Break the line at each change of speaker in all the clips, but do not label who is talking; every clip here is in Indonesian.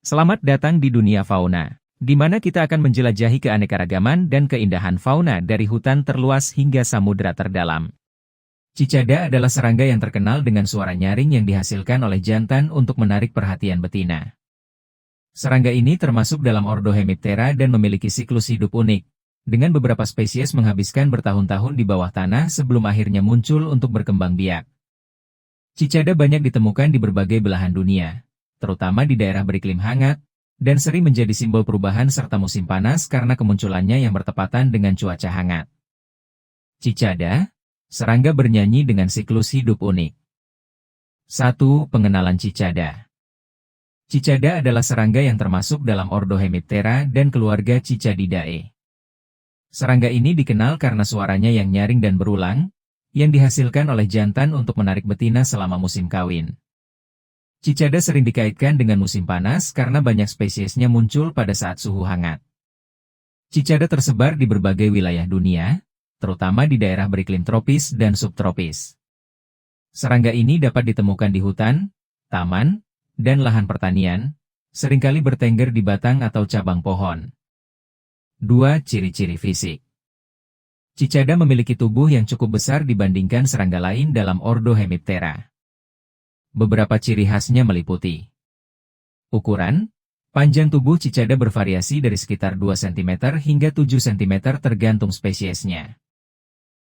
Selamat datang di dunia fauna, di mana kita akan menjelajahi keanekaragaman dan keindahan fauna dari hutan terluas hingga samudera terdalam. Cicada adalah serangga yang terkenal dengan suara nyaring yang dihasilkan oleh jantan untuk menarik perhatian betina. Serangga ini termasuk dalam ordo Hemiptera dan memiliki siklus hidup unik, dengan beberapa spesies menghabiskan bertahun-tahun di bawah tanah sebelum akhirnya muncul untuk berkembang biak. Cicada banyak ditemukan di berbagai belahan dunia, terutama di daerah beriklim hangat, dan sering menjadi simbol perubahan serta musim panas karena kemunculannya yang bertepatan dengan cuaca hangat. Cicada, serangga bernyanyi dengan siklus hidup unik. 1. Pengenalan Cicada. Cicada adalah serangga yang termasuk dalam ordo Hemiptera dan keluarga Cicadidae. Serangga ini dikenal karena suaranya yang nyaring dan berulang, yang dihasilkan oleh jantan untuk menarik betina selama musim kawin. Cicada sering dikaitkan dengan musim panas karena banyak spesiesnya muncul pada saat suhu hangat. Cicada tersebar di berbagai wilayah dunia, terutama di daerah beriklim tropis dan subtropis. Serangga ini dapat ditemukan di hutan, taman, dan lahan pertanian, seringkali bertengger di batang atau cabang pohon. 2. Ciri-ciri fisik. Cicada memiliki tubuh yang cukup besar dibandingkan serangga lain dalam ordo Hemiptera. Beberapa ciri khasnya meliputi ukuran. Panjang tubuh cicada bervariasi dari sekitar 2 cm hingga 7 cm tergantung spesiesnya.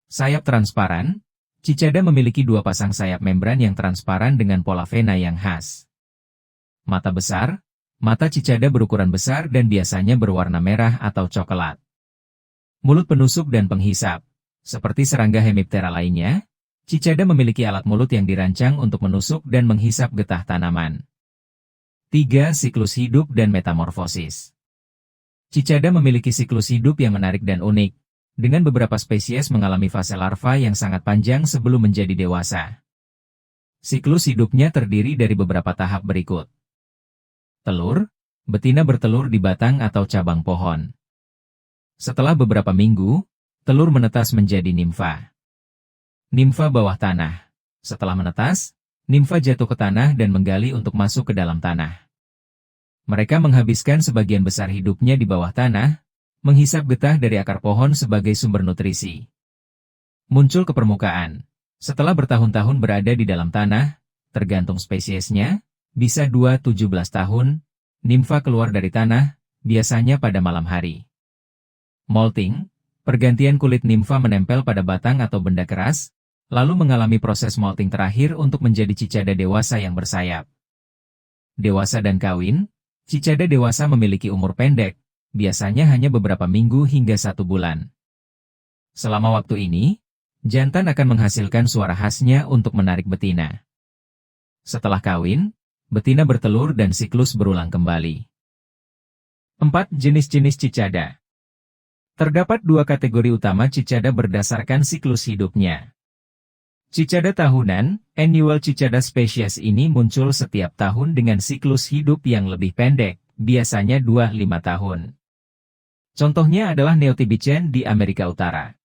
Sayap transparan. Cicada memiliki 2 pasang sayap membran yang transparan dengan pola vena yang khas. Mata besar. Mata cicada berukuran besar dan biasanya berwarna merah atau coklat. Mulut penusuk dan penghisap. Seperti serangga Hemiptera lainnya, cicada memiliki alat mulut yang dirancang untuk menusuk dan menghisap getah tanaman. 3. Siklus hidup dan metamorfosis. Cicada memiliki siklus hidup yang menarik dan unik, dengan beberapa spesies mengalami fase larva yang sangat panjang sebelum menjadi dewasa. Siklus hidupnya terdiri dari beberapa tahap berikut. Telur. Betina bertelur di batang atau cabang pohon. Setelah beberapa minggu, telur menetas menjadi nimfa. Nimfa bawah tanah. Setelah menetas, nimfa jatuh ke tanah dan menggali untuk masuk ke dalam tanah. Mereka menghabiskan sebagian besar hidupnya di bawah tanah, menghisap getah dari akar pohon sebagai sumber nutrisi. Muncul ke permukaan. Setelah bertahun-tahun berada di dalam tanah, tergantung spesiesnya, bisa 2-17 tahun, nimfa keluar dari tanah, biasanya pada malam hari. Molting, pergantian kulit nimfa menempel pada batang atau benda keras, lalu mengalami proses molting terakhir untuk menjadi cicada dewasa yang bersayap. Dewasa dan kawin. Cicada dewasa memiliki umur pendek, biasanya hanya beberapa minggu hingga 1 bulan. Selama waktu ini, jantan akan menghasilkan suara khasnya untuk menarik betina. Setelah kawin, betina bertelur dan siklus berulang kembali. 4. Jenis-jenis cicada. Terdapat 2 kategori utama cicada berdasarkan siklus hidupnya. Cicada tahunan, annual cicada spesies ini muncul setiap tahun dengan siklus hidup yang lebih pendek, biasanya 2-5 tahun. Contohnya adalah Neotibicen di Amerika Utara.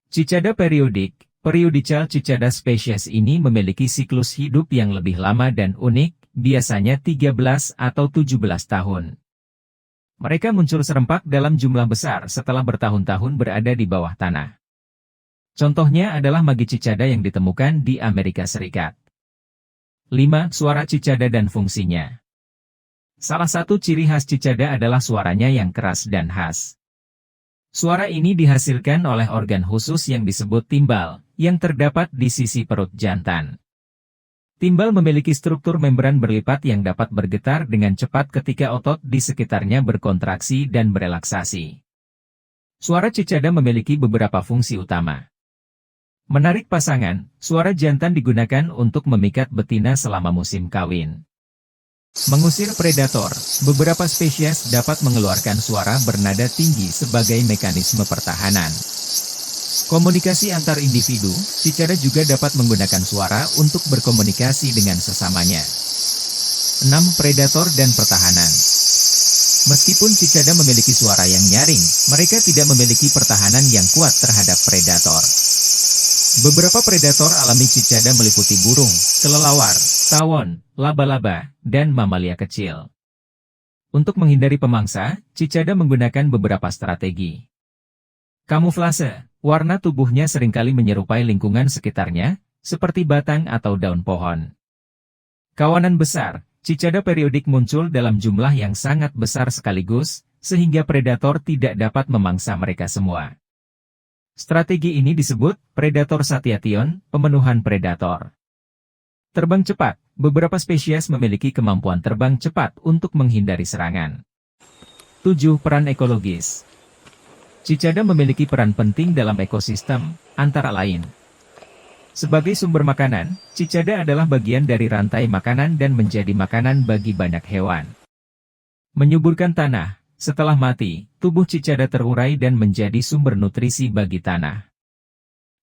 Cicada periodik, periodical cicada spesies ini memiliki siklus hidup yang lebih lama dan unik, biasanya 13 atau 17 tahun. Mereka muncul serempak dalam jumlah besar setelah bertahun-tahun berada di bawah tanah. Contohnya adalah magi cicada yang ditemukan di Amerika Serikat. 5. Suara cicada dan fungsinya. Salah satu ciri khas cicada adalah suaranya yang keras dan khas. Suara ini dihasilkan oleh organ khusus yang disebut timbal, yang terdapat di sisi perut jantan. Timbal memiliki struktur membran berlipat yang dapat bergetar dengan cepat ketika otot di sekitarnya berkontraksi dan berelaksasi. Suara cicada memiliki beberapa fungsi utama. Menarik pasangan, suara jantan digunakan untuk memikat betina selama musim kawin. Mengusir predator, beberapa spesies dapat mengeluarkan suara bernada tinggi sebagai mekanisme pertahanan. Komunikasi antar individu, cicada juga dapat menggunakan suara untuk berkomunikasi dengan sesamanya. 6. Predator dan pertahanan. Meskipun cicada memiliki suara yang nyaring, mereka tidak memiliki pertahanan yang kuat terhadap predator. Beberapa predator alami cicada meliputi burung, kelelawar, tawon, laba-laba, dan mamalia kecil. Untuk menghindari pemangsa, cicada menggunakan beberapa strategi. Kamuflase, warna tubuhnya seringkali menyerupai lingkungan sekitarnya, seperti batang atau daun pohon. Kawanan besar, cicada periodik muncul dalam jumlah yang sangat besar sekaligus, sehingga predator tidak dapat memangsa mereka semua. Strategi ini disebut predator satiation, pemenuhan predator. Terbang cepat, beberapa spesies memiliki kemampuan terbang cepat untuk menghindari serangan. 7. Peran ekologis. Cicada memiliki peran penting dalam ekosistem, antara lain. Sebagai sumber makanan, cicada adalah bagian dari rantai makanan dan menjadi makanan bagi banyak hewan. Menyuburkan tanah, setelah mati, tubuh cicada terurai dan menjadi sumber nutrisi bagi tanah.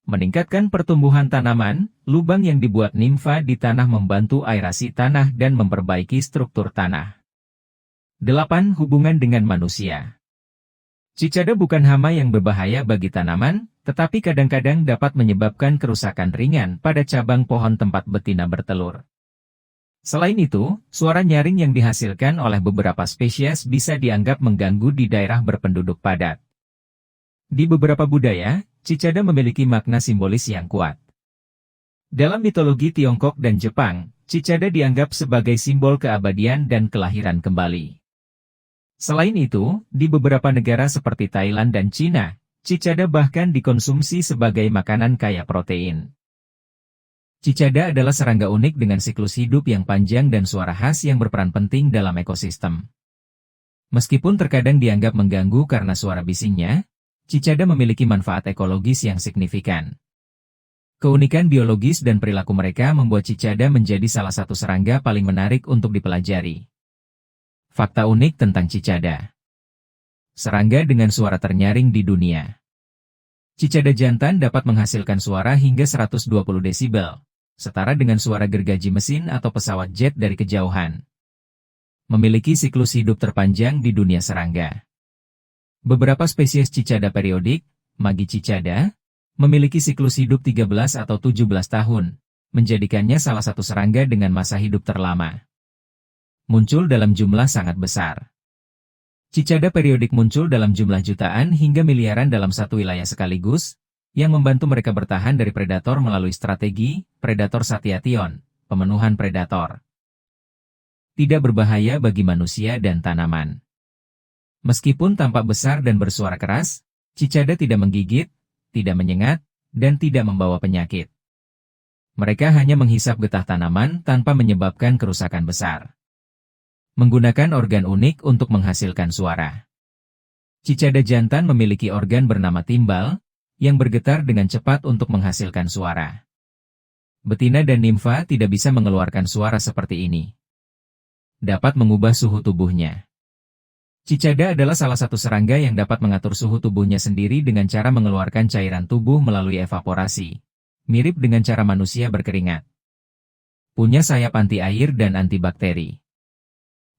Meningkatkan pertumbuhan tanaman, lubang yang dibuat nimfa di tanah membantu aerasi tanah dan memperbaiki struktur tanah. 8. Hubungan dengan manusia. Cicada bukan hama yang berbahaya bagi tanaman, tetapi kadang-kadang dapat menyebabkan kerusakan ringan pada cabang pohon tempat betina bertelur. Selain itu, suara nyaring yang dihasilkan oleh beberapa spesies bisa dianggap mengganggu di daerah berpenduduk padat. Di beberapa budaya, cicada memiliki makna simbolis yang kuat. Dalam mitologi Tiongkok dan Jepang, cicada dianggap sebagai simbol keabadian dan kelahiran kembali. Selain itu, di beberapa negara seperti Thailand dan Cina, cicada bahkan dikonsumsi sebagai makanan kaya protein. Cicada adalah serangga unik dengan siklus hidup yang panjang dan suara khas yang berperan penting dalam ekosistem. Meskipun terkadang dianggap mengganggu karena suara bisingnya, cicada memiliki manfaat ekologis yang signifikan. Keunikan biologis dan perilaku mereka membuat cicada menjadi salah satu serangga paling menarik untuk dipelajari. Fakta unik tentang cicada. Serangga dengan suara ternyaring di dunia. Cicada jantan dapat menghasilkan suara hingga 120 desibel, setara dengan suara gergaji mesin atau pesawat jet dari kejauhan. Memiliki siklus hidup terpanjang di dunia serangga. Beberapa spesies cicada periodik, magi cicada, memiliki siklus hidup 13 atau 17 tahun, menjadikannya salah satu serangga dengan masa hidup terlama. Muncul dalam jumlah sangat besar. Cicada periodik muncul dalam jumlah jutaan hingga miliaran dalam satu wilayah sekaligus, yang membantu mereka bertahan dari predator melalui strategi predator satiation, pemenuhan predator. Tidak berbahaya bagi manusia dan tanaman. Meskipun tampak besar dan bersuara keras, cicada tidak menggigit, tidak menyengat, dan tidak membawa penyakit. Mereka hanya menghisap getah tanaman tanpa menyebabkan kerusakan besar. Menggunakan organ unik untuk menghasilkan suara. Cicada jantan memiliki organ bernama timbal, yang bergetar dengan cepat untuk menghasilkan suara. Betina dan nimfa tidak bisa mengeluarkan suara seperti ini. Dapat mengubah suhu tubuhnya. Cicada adalah salah satu serangga yang dapat mengatur suhu tubuhnya sendiri dengan cara mengeluarkan cairan tubuh melalui evaporasi. Mirip dengan cara manusia berkeringat. Punya sayap anti-air dan antibakteri.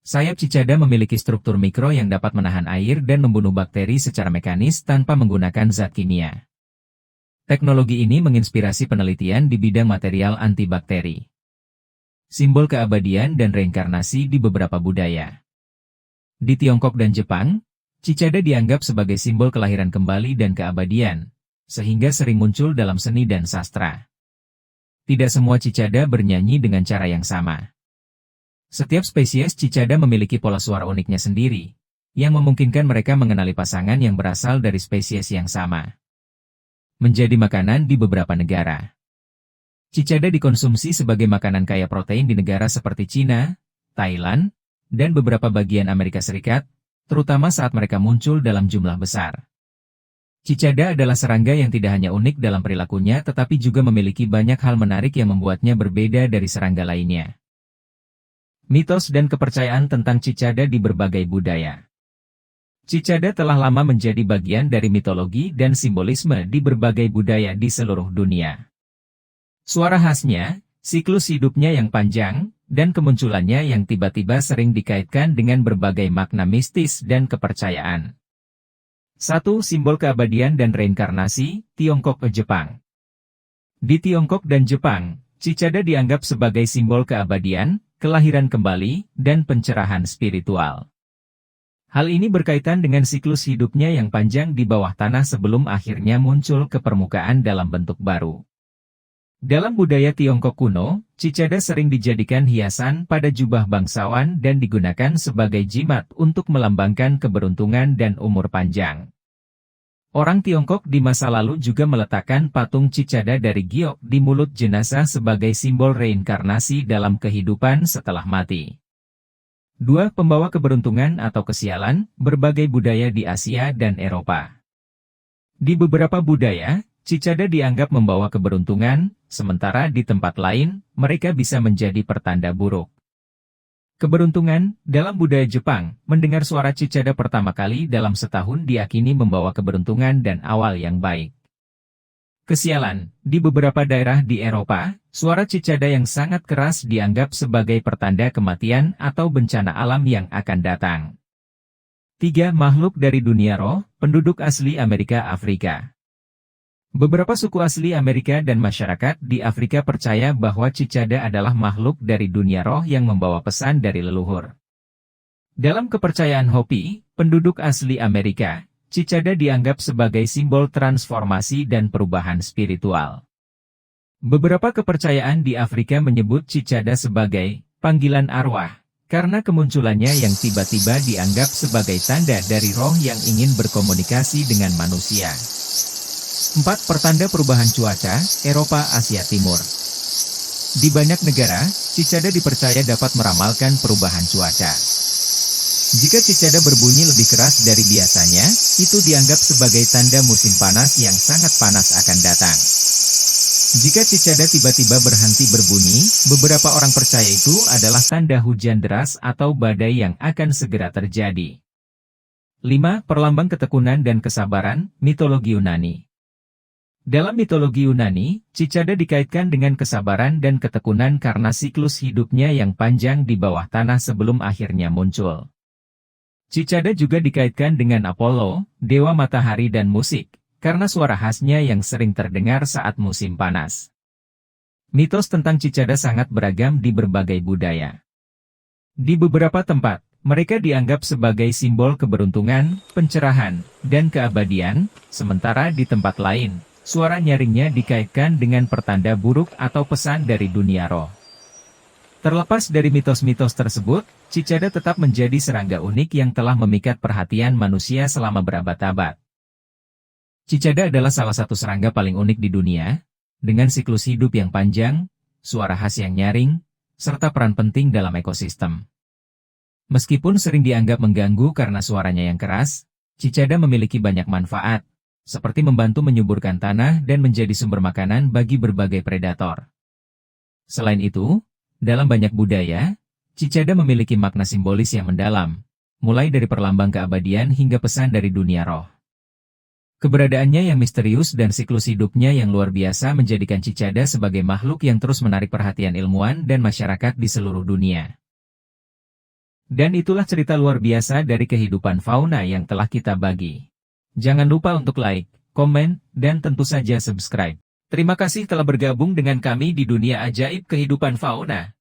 Sayap cicada memiliki struktur mikro yang dapat menahan air dan membunuh bakteri secara mekanis tanpa menggunakan zat kimia. Teknologi ini menginspirasi penelitian di bidang material antibakteri. Simbol keabadian dan reinkarnasi di beberapa budaya. Di Tiongkok dan Jepang, cicada dianggap sebagai simbol kelahiran kembali dan keabadian, sehingga sering muncul dalam seni dan sastra. Tidak semua cicada bernyanyi dengan cara yang sama. Setiap spesies cicada memiliki pola suara uniknya sendiri, yang memungkinkan mereka mengenali pasangan yang berasal dari spesies yang sama. Menjadi makanan di beberapa negara. Cicada dikonsumsi sebagai makanan kaya protein di negara seperti Cina, Thailand, dan beberapa bagian Amerika Serikat, terutama saat mereka muncul dalam jumlah besar. Cicada adalah serangga yang tidak hanya unik dalam perilakunya tetapi juga memiliki banyak hal menarik yang membuatnya berbeda dari serangga lainnya. Mitos dan kepercayaan tentang cicada di berbagai budaya. Cicada telah lama menjadi bagian dari mitologi dan simbolisme di berbagai budaya di seluruh dunia. Suara khasnya, siklus hidupnya yang panjang, dan kemunculannya yang tiba-tiba sering dikaitkan dengan berbagai makna mistis dan kepercayaan. 1. Simbol keabadian dan reinkarnasi, Tiongkok ke Jepang. Di Tiongkok dan Jepang, cicada dianggap sebagai simbol keabadian, kelahiran kembali, dan pencerahan spiritual. Hal ini berkaitan dengan siklus hidupnya yang panjang di bawah tanah sebelum akhirnya muncul ke permukaan dalam bentuk baru. Dalam budaya Tiongkok kuno, cicada sering dijadikan hiasan pada jubah bangsawan dan digunakan sebagai jimat untuk melambangkan keberuntungan dan umur panjang. Orang Tiongkok di masa lalu juga meletakkan patung cicada dari giok di mulut jenazah sebagai simbol reinkarnasi dalam kehidupan setelah mati. 2. Pembawa keberuntungan atau kesialan, berbagai budaya di Asia dan Eropa. Di beberapa budaya, cicada dianggap membawa keberuntungan, sementara di tempat lain, mereka bisa menjadi pertanda buruk. Keberuntungan, dalam budaya Jepang, mendengar suara cicada pertama kali dalam setahun diakini membawa keberuntungan dan awal yang baik. Kesialan, di beberapa daerah di Eropa, suara cicada yang sangat keras dianggap sebagai pertanda kematian atau bencana alam yang akan datang. 3. Makhluk dari dunia roh, penduduk asli Amerika Afrika. Beberapa suku asli Amerika dan masyarakat di Afrika percaya bahwa cicada adalah makhluk dari dunia roh yang membawa pesan dari leluhur. Dalam kepercayaan Hopi, penduduk asli Amerika, cicada dianggap sebagai simbol transformasi dan perubahan spiritual. Beberapa kepercayaan di Afrika menyebut cicada sebagai panggilan arwah, karena kemunculannya yang tiba-tiba dianggap sebagai tanda dari roh yang ingin berkomunikasi dengan manusia. 4. Pertanda perubahan cuaca, Eropa Asia Timur. Di banyak negara, cicada dipercaya dapat meramalkan perubahan cuaca. Jika cicada berbunyi lebih keras dari biasanya, itu dianggap sebagai tanda musim panas yang sangat panas akan datang. Jika cicada tiba-tiba berhenti berbunyi, beberapa orang percaya itu adalah tanda hujan deras atau badai yang akan segera terjadi. 5. Perlambang ketekunan dan kesabaran, mitologi Yunani. Dalam mitologi Yunani, cicada dikaitkan dengan kesabaran dan ketekunan karena siklus hidupnya yang panjang di bawah tanah sebelum akhirnya muncul. Cicada juga dikaitkan dengan Apollo, dewa matahari dan musik, karena suara khasnya yang sering terdengar saat musim panas. Mitos tentang cicada sangat beragam di berbagai budaya. Di beberapa tempat, mereka dianggap sebagai simbol keberuntungan, pencerahan, dan keabadian, sementara di tempat lain, suara nyaringnya dikaitkan dengan pertanda buruk atau pesan dari dunia roh. Terlepas dari mitos-mitos tersebut, cicada tetap menjadi serangga unik yang telah memikat perhatian manusia selama berabad-abad. Cicada adalah salah satu serangga paling unik di dunia, dengan siklus hidup yang panjang, suara khas yang nyaring, serta peran penting dalam ekosistem. Meskipun sering dianggap mengganggu karena suaranya yang keras, cicada memiliki banyak manfaat, seperti membantu menyuburkan tanah dan menjadi sumber makanan bagi berbagai predator. Selain itu, dalam banyak budaya, cicada memiliki makna simbolis yang mendalam, mulai dari perlambang keabadian hingga pesan dari dunia roh. Keberadaannya yang misterius dan siklus hidupnya yang luar biasa menjadikan cicada sebagai makhluk yang terus menarik perhatian ilmuwan dan masyarakat di seluruh dunia. Dan itulah cerita luar biasa dari kehidupan fauna yang telah kita bagi. Jangan lupa untuk like, komen, dan tentu saja subscribe. Terima kasih telah bergabung dengan kami di dunia ajaib kehidupan fauna.